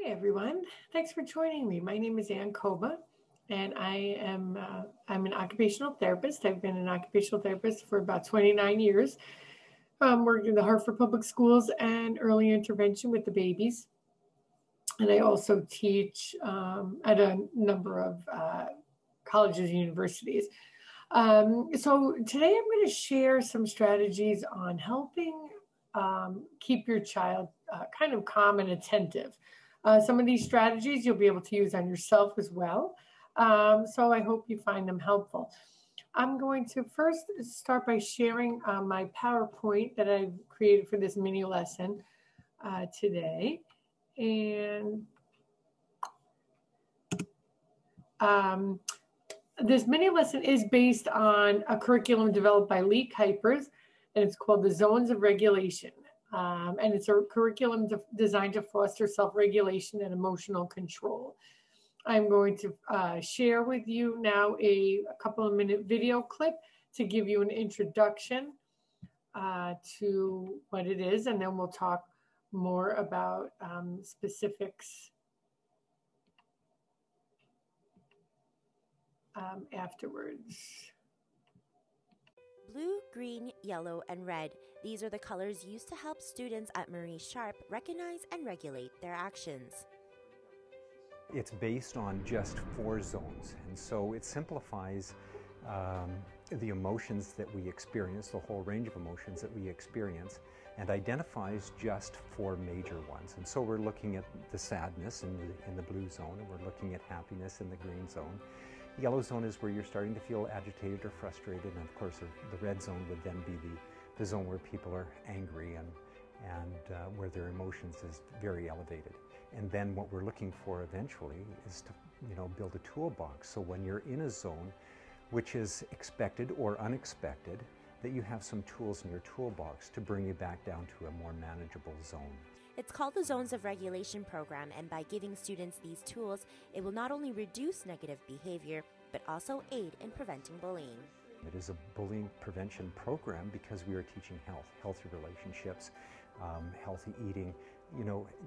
everyone. Thanks for joining me. My name is Koba, and I'm an occupational therapist. I've been an occupational therapist for about 29 years, working in the Hartford Public Schools and early intervention with the babies. And I also teach at a number of colleges and universities. So today I'm going to share some strategies on helping keep your child kind of calm and attentive. Some of these strategies you'll be able to use on yourself as well. So I hope you find them helpful. I'm going to first start by sharing my PowerPoint that I've created for this mini lesson today. And this mini lesson is based on a curriculum developed by Lee Kuipers, and it's called the Zones of Regulation. And it's a curriculum designed to foster self-regulation and emotional control. I'm going to share with you now a couple of minute video clip to give you an introduction to what it is, and then we'll talk more about specifics afterwards. Blue, green, yellow, and red. These are the colors used to help students at Marie Sharp recognize and regulate their actions. It's based on just 4 zones, and so it simplifies the emotions that we experience, the whole range of emotions that we experience, and identifies just 4 major ones. And so we're looking at the sadness in the blue zone, and we're looking at happiness in the green zone. The yellow zone is where you're starting to feel agitated or frustrated, and of course the red zone would then be the zone where people are angry and where their emotions is very elevated. And then what we're looking for eventually is to build a toolbox, so when you're in a zone which is expected or unexpected, that you have some tools in your toolbox to bring you back down to a more manageable zone. It's called the Zones of Regulation program, and by giving students these tools, it will not only reduce negative behavior, but also aid in preventing bullying. It is a bullying prevention program because we are teaching healthy relationships, healthy eating.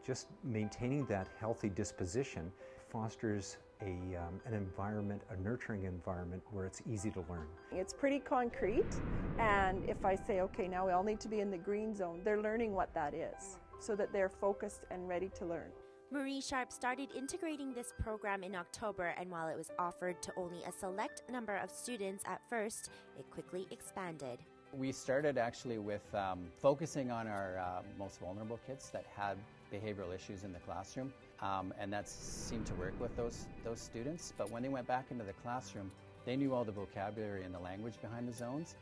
Just maintaining that healthy disposition fosters an environment, a nurturing environment where it's easy to learn. It's pretty concrete, and if I say, okay, now we all need to be in the green zone, they're learning what that is, so that they're focused and ready to learn. Marie Sharp started integrating this program in October, and while it was offered to only a select number of students at first, it quickly expanded. We started actually with focusing on our most vulnerable kids that had behavioral issues in the classroom, and that seemed to work with those students. But when they went back into the classroom, they knew all the vocabulary and the language behind the zones,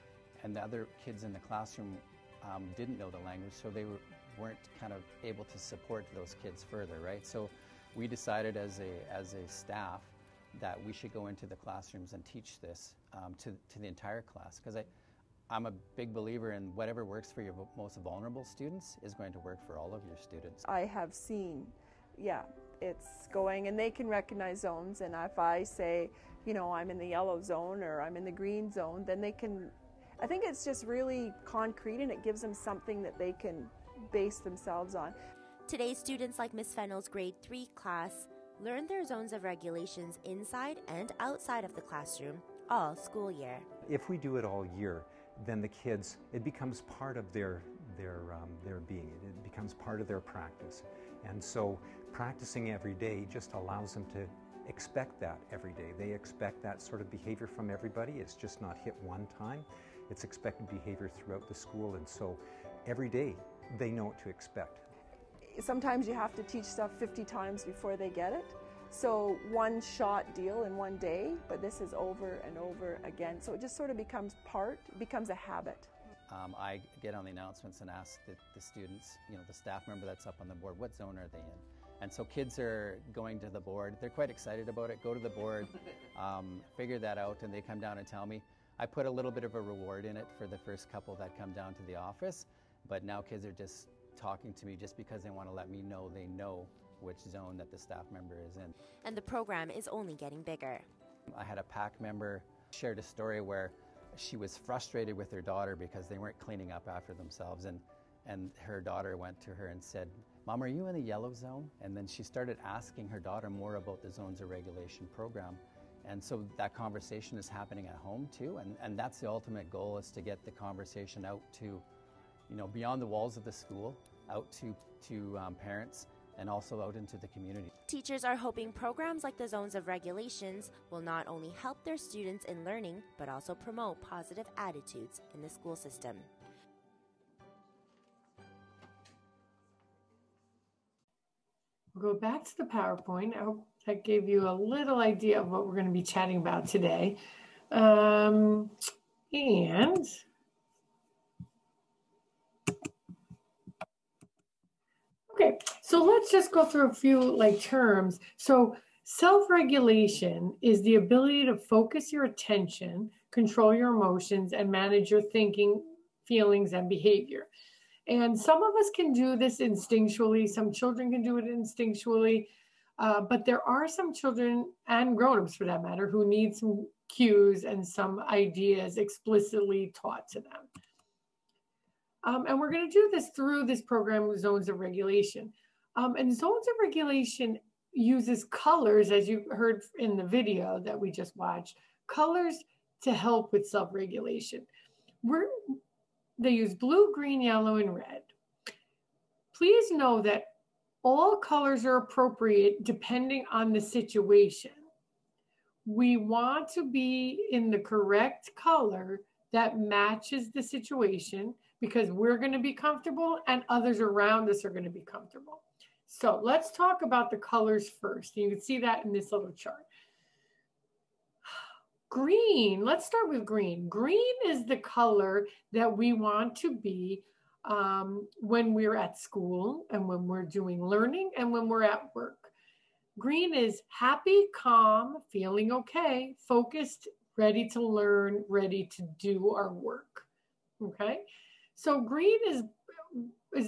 and the other kids in the classroom didn't know the language, so they weren't kind of able to support those kids further, right? So we decided as a staff that we should go into the classrooms and teach this to the entire class, because I'm a big believer in whatever works for your most vulnerable students is going to work for all of your students. I have seen, it's going, and they can recognize zones, and if I say, I'm in the yellow zone or I'm in the green zone, then they can, I think it's just really concrete, and it gives them something that they can base themselves on. Today, students like Ms. Fennell's grade 3 class learn their zones of regulations inside and outside of the classroom all school year. If we do it all year, then the kids, it becomes part of their being. It becomes part of their practice. And so practicing every day just allows them to expect that every day. They expect that sort of behavior from everybody. It's just not hit one time. It's expected behavior throughout the school, and so every day they know what to expect. Sometimes you have to teach stuff 50 times before they get it. So one shot deal in one day, but this is over and over again. So it just sort of becomes a habit. I get on the announcements and ask the students, the staff member that's up on the board, what zone are they in? And so kids are going to the board. They're quite excited about it. Go to the board, figure that out, and they come down and tell me. I put a little bit of a reward in it for the first couple that come down to the office, but now kids are just talking to me just because they want to let me know they know which zone that the staff member is in. And the program is only getting bigger. I had a PAC member shared a story where she was frustrated with her daughter because they weren't cleaning up after themselves, and her daughter went to her and said, Mom, are you in the yellow zone? And then she started asking her daughter more about the zones of regulation program. And so that conversation is happening at home too. And that's the ultimate goal, is to get the conversation out to, you know, beyond the walls of the school, out to parents, and also out into the community. Teachers are hoping programs like the Zones of Regulations will not only help their students in learning, but also promote positive attitudes in the school system. We'll go back to the PowerPoint. I hope that gave you a little idea of what we're going to be chatting about today. Okay, so let's just go through a few terms. So self-regulation is the ability to focus your attention, control your emotions, and manage your thinking, feelings, and behavior. And some of us can do this instinctually. Some children can do it instinctually. But there are some children, and grown-ups for that matter, who need some cues and some ideas explicitly taught to them. And we're going to do this through this program with Zones of Regulation. And Zones of Regulation uses colors, as you heard in the video that we just watched, colors to help with self-regulation. They use blue, green, yellow, and red. Please know that all colors are appropriate depending on the situation. We want to be in the correct color that matches the situation, because we're going to be comfortable and others around us are going to be comfortable. So let's talk about the colors first. You can see that in this little chart. Green, let's start with green. Green is the color that we want to be when we're at school and when we're doing learning and when we're at work. Green is happy, calm, feeling okay, focused, ready to learn, ready to do our work. Okay? So green is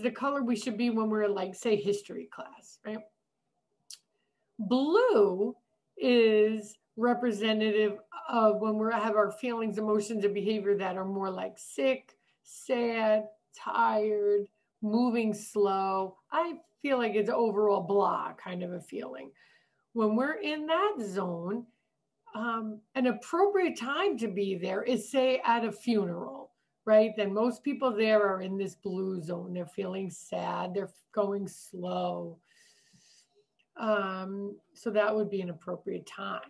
the color we should be when we're say history class, right? Blue is representative of when we have our feelings, emotions, and behavior that are more like sick, sad, tired, moving slow. I feel like it's overall blah kind of a feeling. When we're in that zone, an appropriate time to be there is, say, at a funeral, right? Then most people there are in this blue zone. They're feeling sad. They're going slow. So that would be an appropriate time.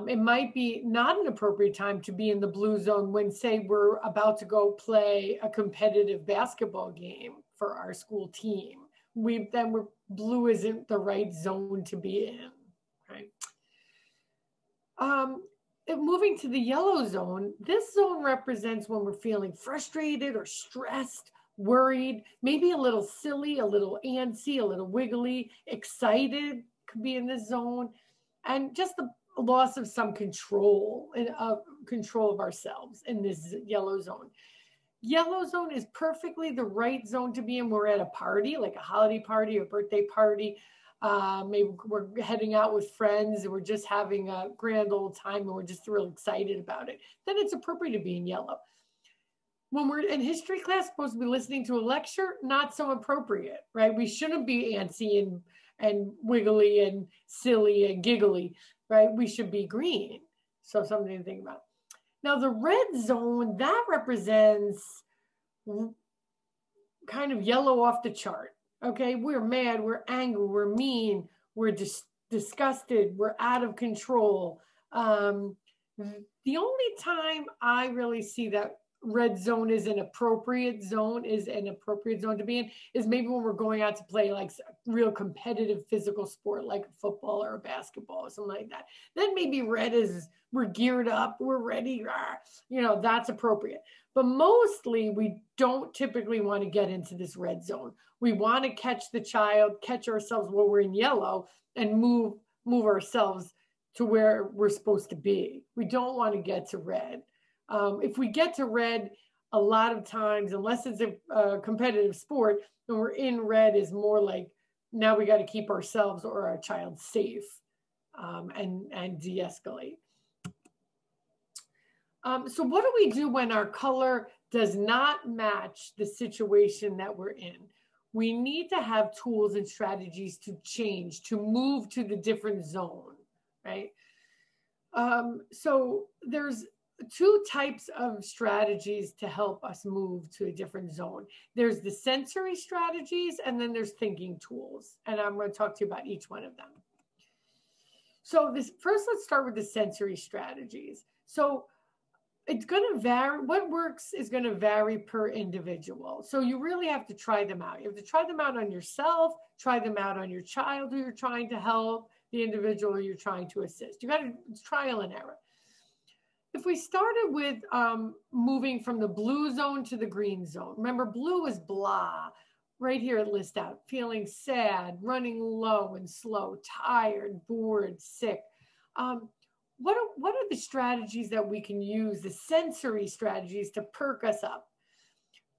It might be not an appropriate time to be in the blue zone when, say, we're about to go play a competitive basketball game for our school team. Blue isn't the right zone to be in, right? Moving to the yellow zone, this zone represents when we're feeling frustrated or stressed, worried, maybe a little silly, a little antsy, a little wiggly, excited could be in this zone, and just the loss of some control of ourselves in this yellow zone. Yellow zone is perfectly the right zone to be in. We're at a party, like a holiday party or birthday party. Maybe we're heading out with friends and we're just having a grand old time and we're just real excited about it. Then it's appropriate to be in yellow. When we're in history class, supposed to be listening to a lecture, not so appropriate, right? We shouldn't be antsy and wiggly and silly and giggly, right? We should be green. So something to think about. Now the red zone, that represents kind of yellow off the chart. Okay, we're mad, we're angry, we're mean, we're disgusted, we're out of control. The only time I really see that red zone is an appropriate zone to be in is maybe when we're going out to play like real competitive physical sport like football or basketball or something like that. Then maybe red is we're geared up, we're ready, that's appropriate. But mostly we don't typically want to get into this red zone. We want to catch ourselves when we're in yellow and move ourselves to where we're supposed to be. We don't want to get to red. If we get to red, a lot of times, unless it's a competitive sport, when we're in red is more like, now we got to keep ourselves or our child safe and de-escalate. So what do we do when our color does not match the situation that we're in? we need to have tools and strategies to change, to move to the different zone, right? So there's two types of strategies to help us move to a different zone. There's the sensory strategies, and then there's thinking tools. And I'm going to talk to you about each one of them. So first, let's start with the sensory strategies. So it's going to vary. What works is going to vary per individual. So you really have to try them out. You have to try them out on yourself, try them out on your child who you're trying to help, the individual you're trying to assist. You got to, it's trial and error. If we started with moving from the blue zone to the green zone, remember blue is blah. Right here it lists out, feeling sad, running low and slow, tired, bored, sick. What are the strategies that we can use, the sensory strategies to perk us up?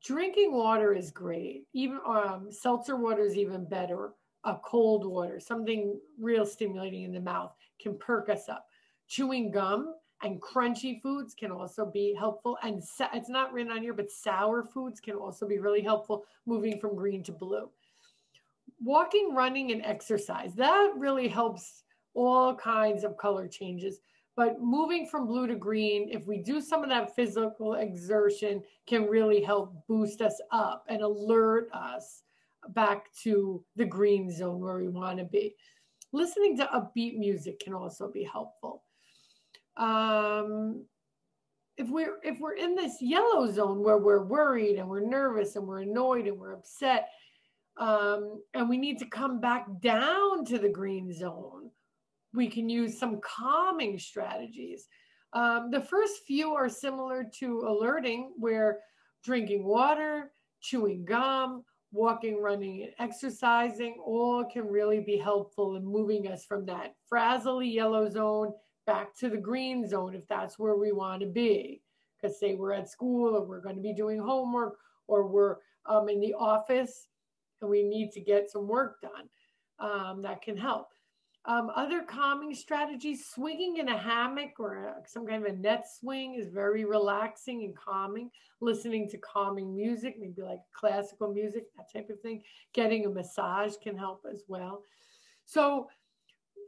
Drinking water is great. Even seltzer water is even better. Cold water, something real stimulating in the mouth, can perk us up. Chewing gum and crunchy foods can also be helpful. And it's not written on here, but sour foods can also be really helpful, moving from green to blue. Walking, running, and exercise, that really helps all kinds of color changes. But moving from blue to green, if we do some of that physical exertion, can really help boost us up and alert us back to the green zone where we want to be. Listening to upbeat music can also be helpful. If we're in this yellow zone where we're worried and we're nervous and we're annoyed and we're upset, and we need to come back down to the green zone, we can use some calming strategies. The first few are similar to alerting, where drinking water, chewing gum, walking, running, and exercising all can really be helpful in moving us from that frazzly yellow zone back to the green zone if that's where we want to be. Because say we're at school or we're going to be doing homework or we're in the office and we need to get some work done, that can help. Other calming strategies, swinging in a hammock or some kind of a net swing is very relaxing and calming. Listening to calming music, maybe like classical music, that type of thing. Getting a massage can help as well. So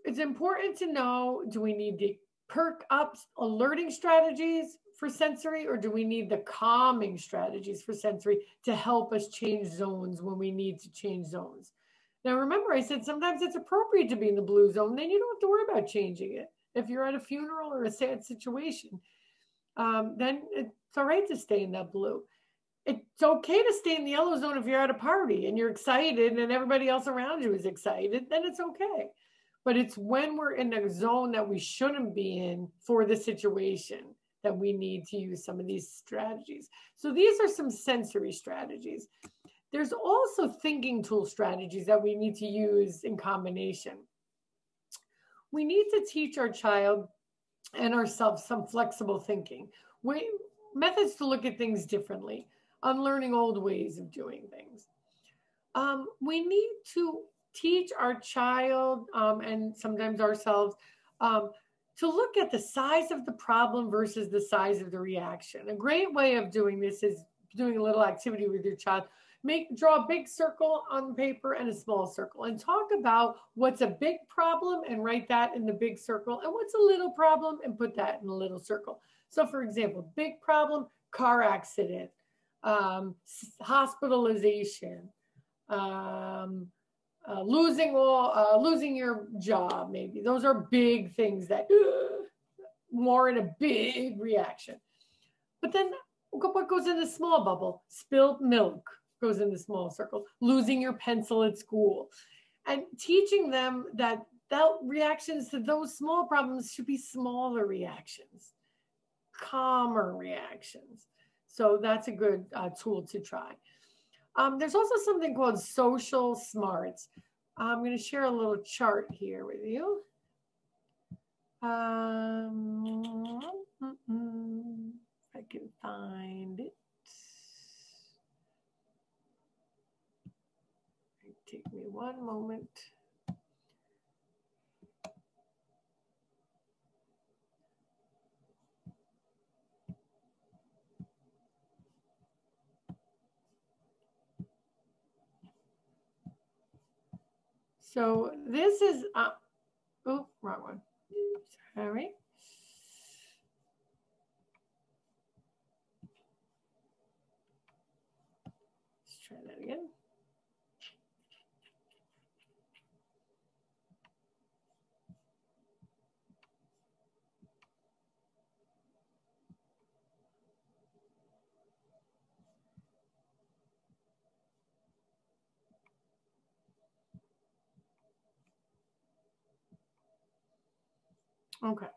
it's important to know, do we need the perk up alerting strategies for sensory, or do we need the calming strategies for sensory to help us change zones when we need to change zones? Now, remember, I said sometimes it's appropriate to be in the blue zone. Then you don't have to worry about changing it. If you're at a funeral or a sad situation, then it's all right to stay in that blue. It's okay to stay in the yellow zone if you're at a party and you're excited and everybody else around you is excited, then it's okay. But it's when we're in a zone that we shouldn't be in for the situation that we need to use some of these strategies. So these are some sensory strategies. There's also thinking tool strategies that we need to use in combination. We need to teach our child and ourselves some flexible thinking, methods to look at things differently, unlearning old ways of doing things. We need to teach our child and sometimes ourselves to look at the size of the problem versus the size of the reaction. A great way of doing this is doing a little activity with your child. Draw a big circle on paper and a small circle and talk about what's a big problem and write that in the big circle, and what's a little problem and put that in the little circle. So for example, big problem, car accident, hospitalization, losing your job, maybe. Those are big things that warrant a big reaction. But then what goes in the small bubble? Spilled milk goes in the small circle. Losing your pencil at school. And teaching them that reactions to those small problems should be smaller reactions, calmer reactions. So that's a good tool to try. There's also something called social smarts. I'm going to share a little chart here with you. If I can find it. Take me one moment. So this is, oh, wrong one. Sorry. Let's try that again. Okay,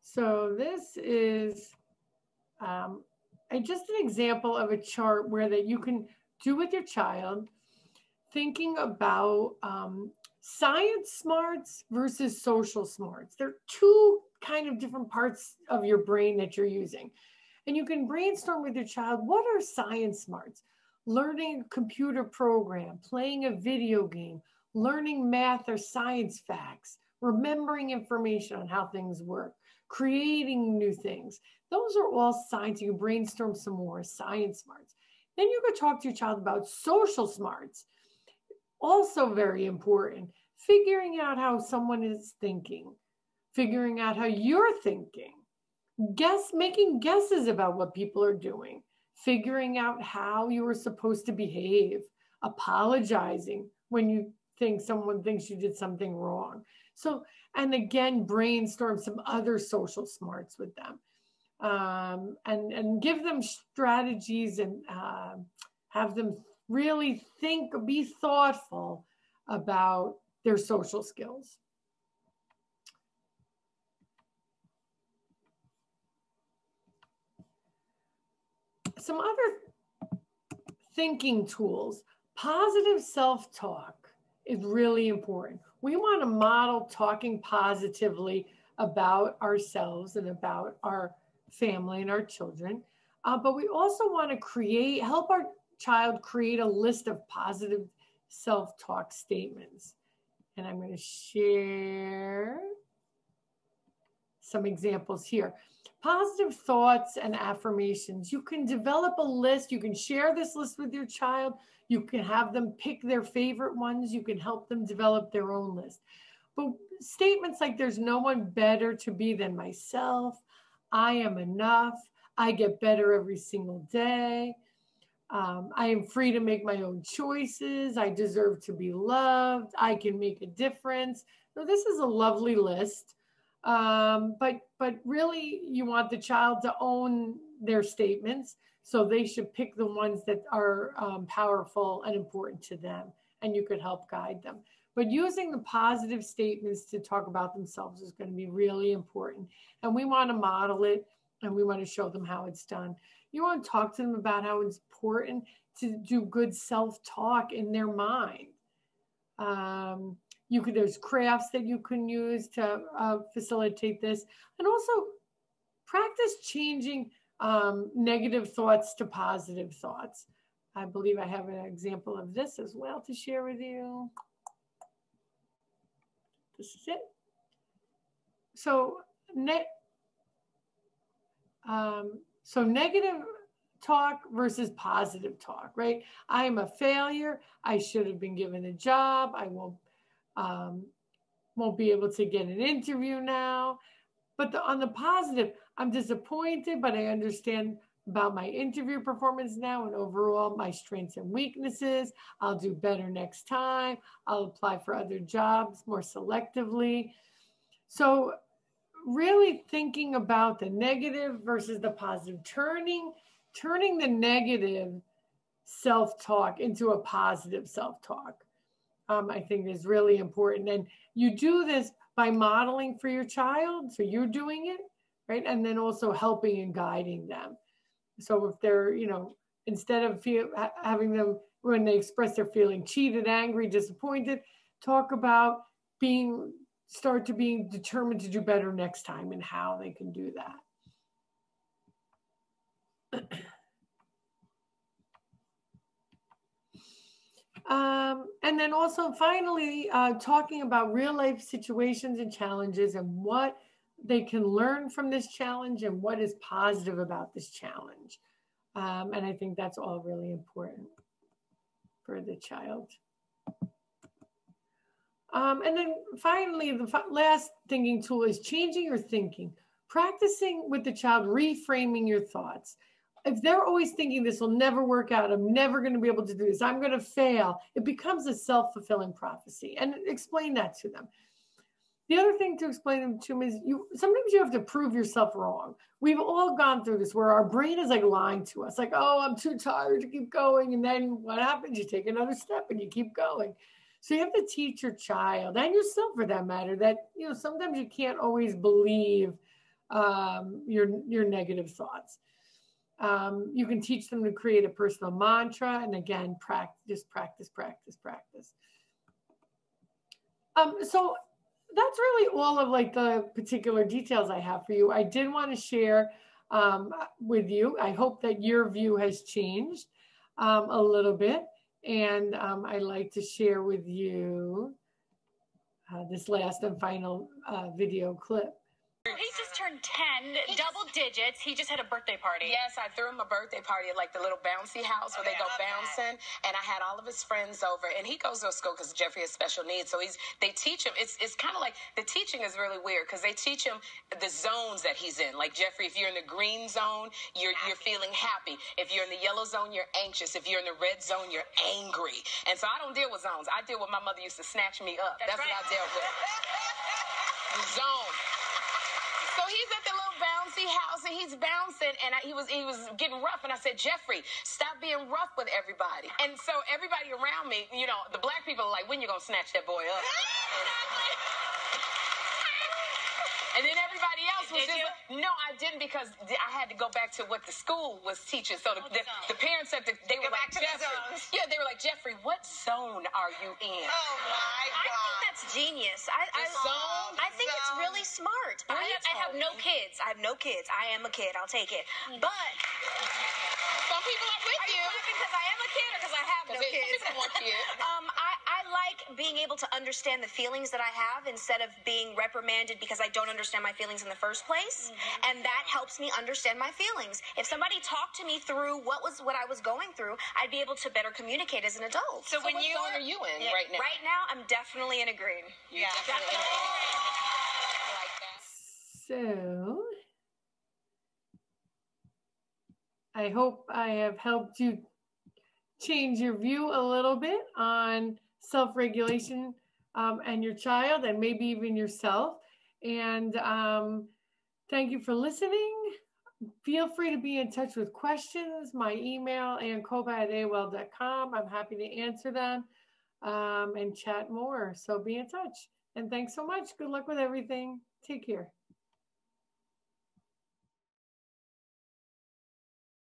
so this is just an example of a chart where that you can do with your child, thinking about science smarts versus social smarts. They're two kind of different parts of your brain that you're using. And you can brainstorm with your child, what are science smarts? Learning a computer program, playing a video game, learning math or science facts, remembering information on how things work, creating new things. Those are all science. You can brainstorm some more science smarts. Then you could talk to your child about social smarts. Also very important. Figuring out how someone is thinking, figuring out how you're thinking, making guesses about what people are doing, figuring out how you were supposed to behave, apologizing when you think someone thinks you did something wrong. So, and again, brainstorm some other social smarts with them, and give them strategies, and have them really think, be thoughtful about their social skills. Some other thinking tools. Positive self-talk is really important. We want to model talking positively about ourselves and about our family and our children, but we also want to help our child create a list of positive self-talk statements. And I'm going to share some examples here. Positive thoughts and affirmations. You can develop a list. You can share this list with your child. You can have them pick their favorite ones. You can help them develop their own list. But statements like, there's no one better to be than myself, I am enough, I get better every single day, I am free to make my own choices, I deserve to be loved, I can make a difference. So this is a lovely list. But really, you want the child to own their statements, so they should pick the ones that are powerful and important to them, and you could help guide them. But using the positive statements to talk about themselves is going to be really important, and we want to model it, and we want to show them how it's done. You want to talk to them about how it's important to do good self-talk in their mind. There's crafts that you can use to facilitate this, and also practice changing negative thoughts to positive thoughts. I believe I have an example of this as well to share with you. This is it. So negative talk versus positive talk, right? I am a failure. I should have been given a job. I won't be able to get an interview now. But on the positive, I'm disappointed, but I understand about my interview performance now and overall my strengths and weaknesses. I'll do better next time. I'll apply for other jobs more selectively. So really thinking about the negative versus the positive, turning the negative self-talk into a positive self-talk, I think is really important. And you do this by modeling for your child, so you're doing it, right? And then also helping and guiding them. So if they're, instead of having them, when they express their feeling cheated, angry, disappointed, talk about start to being determined to do better next time and how they can do that. And then also finally, talking about real life situations and challenges and what they can learn from this challenge and what is positive about this challenge. And I think that's all really important for the child. And then finally, the last thinking tool is changing your thinking, practicing with the child, reframing your thoughts. If they're always thinking this will never work out, I'm never going to be able to do this, I'm going to fail, it becomes a self-fulfilling prophecy. And explain that to them. The other thing to explain to them is sometimes you have to prove yourself wrong. We've all gone through this where our brain is like lying to us, like, oh, I'm too tired to keep going. And then what happens? You take another step and you keep going. So you have to teach your child and yourself, for that matter, that sometimes you can't always believe your negative thoughts. You can teach them to create a personal mantra, and again, practice. So that's really all of like the particular details I have for you. I did want to share with you. I hope that your view has changed a little bit. And I'd like to share with you this last and final video clip. He's just turned 10, double digits. He just had a birthday party. Yes, I threw him a birthday party at like the little bouncy house where they go bouncing, and I had all of his friends over, and he goes to a school because Jeffrey has special needs, so they teach him. It's kind of like the teaching is really weird because they teach him the zones that he's in. Like Jeffrey, if you're in the green zone, you're feeling happy. If you're in the yellow zone, you're anxious. If you're in the red zone, you're angry. And so I don't deal with zones. I deal with my mother used to snatch me up. That's right. What I dealt with. The zone. So he's at the little bouncy house and he's bouncing, and he was getting rough, and I said, Jeffrey, stop being rough with everybody. And so everybody around me, the black people are like, when you gonna snatch that boy up? And then everybody else was just like, no, I didn't, because I had to go back to what the school was teaching. So the parents said they were like, Jeffrey. Yeah, they were like, Jeffrey, what zone are you in? Oh, my God. I think that's genius. I think it's really smart. I have no kids. I have no kids. I am a kid. I'll take it. But some people are with you. Because I am a kid or because I have no kids? Some people want you. I like being able to understand the feelings that I have instead of being reprimanded because I don't understand my feelings in the first place. Mm-hmm. And that helps me understand my feelings. If somebody talked to me through what I was going through, I'd be able to better communicate as an adult. So what zone are you in right now? Right now, I'm definitely in a green. Yeah, definitely. I like that. So I hope I have helped you change your view a little bit on self-regulation and your child, and maybe even yourself. And thank you for listening. Feel free to be in touch with questions. My email, ankoba@aol.com. I'm happy to answer them and chat more. So be in touch. And thanks so much. Good luck with everything. Take care.